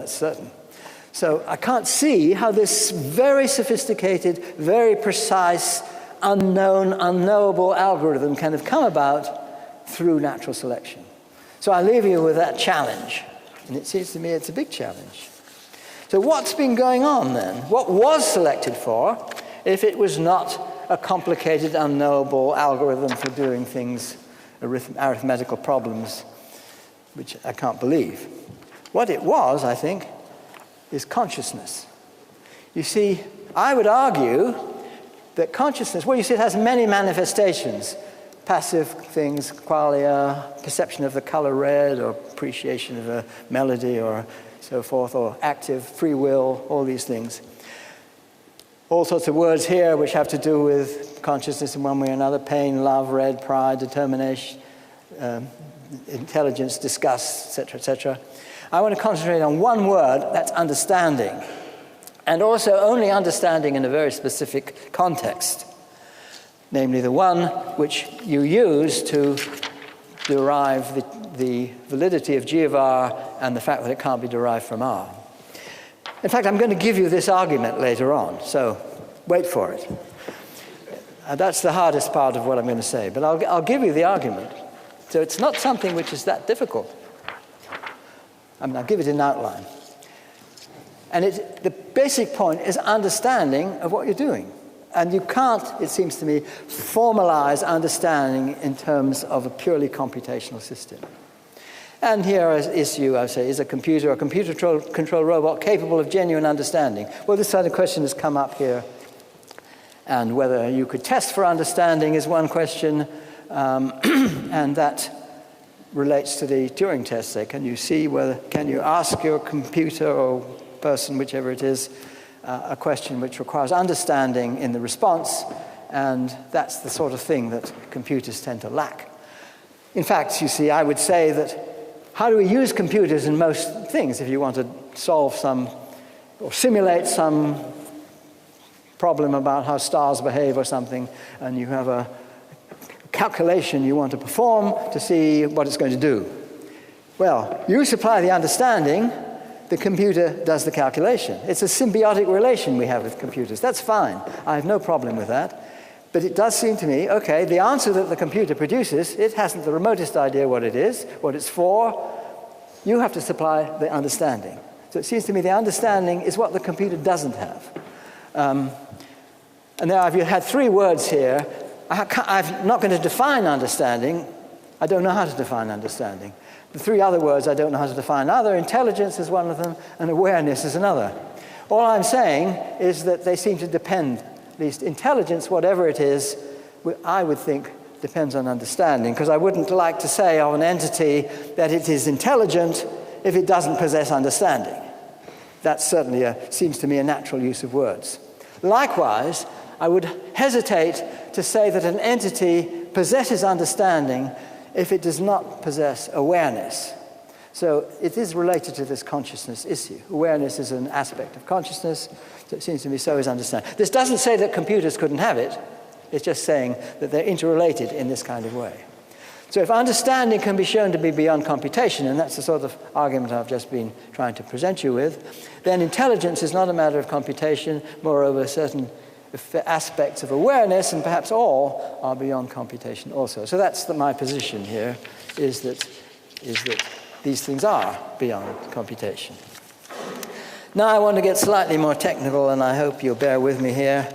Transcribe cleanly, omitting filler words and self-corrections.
that's certain. So I can't see how this very sophisticated, very precise, unknown, unknowable algorithm can have come about through natural selection. So I leave you with that challenge. And it seems to me it's a big challenge. So what's been going on then? What was selected for if it was not a complicated, unknowable algorithm for doing things, arithmetical problems, which I can't believe? What it was, I think, is consciousness. You see, I would argue that consciousness, well, you see, it has many manifestations. Passive things, qualia, perception of the color red, or appreciation of a melody, or so forth, or active, free will, all these things. All sorts of words here which have to do with consciousness in one way or another: pain, love, red, pride, determination, intelligence, disgust, etc., etc. I want to concentrate on one word, that's understanding, and also only understanding in a very specific context, namely the one which you use to derive the validity of G of R and the fact that it can't be derived from R. In fact, I'm going to give you this argument later on, so wait for it. That's the hardest part of what I'm going to say, but I'll give you the argument. So it's not something which is that difficult. I mean, I'll give it in outline. And the basic point is understanding of what you're doing. And you can't, it seems to me, formalize understanding in terms of a purely computational system. And here is issue, I would say, is a computer or computer-controlled robot capable of genuine understanding? Well, this sort of question has come up here. And whether you could test for understanding is one question, and that relates to the Turing test. Say, can you ask your computer or person, whichever it is, a question which requires understanding in the response, and that's the sort of thing that computers tend to lack. In fact, you see, I would say that how do we use computers in most things? If you want to solve some or simulate some problem about how stars behave or something, and you have a calculation you want to perform to see what it's going to do. Well, you supply the understanding, the computer does the calculation. It's a symbiotic relation we have with computers. That's fine. I have no problem with that. But it does seem to me, okay, the answer that the computer produces, it hasn't the remotest idea what it is, what it's for. You have to supply the understanding. So it seems to me the understanding is what the computer doesn't have. And now I've had three words here. I'm not going to define understanding. I don't know how to define understanding. The three other words I don't know how to define either. Intelligence is one of them, and awareness is another. All I'm saying is that they seem to depend, at least intelligence, whatever it is, I would think depends on understanding, because I wouldn't like to say of an entity that it is intelligent if it doesn't possess understanding. That certainly seems to me a natural use of words. Likewise, I would hesitate to say that an entity possesses understanding if it does not possess awareness. So it is related to this consciousness issue. Awareness is an aspect of consciousness, so it seems to me so is understanding. This doesn't say that computers couldn't have it. It's just saying that they're interrelated in this kind of way. So if understanding can be shown to be beyond computation, and that's the sort of argument I've just been trying to present you with, then intelligence is not a matter of computation. Moreover, certain aspects of awareness, and perhaps all, are beyond computation also. So that's my position here, is that these things are beyond computation. Now I want to get slightly more technical, and I hope you'll bear with me here.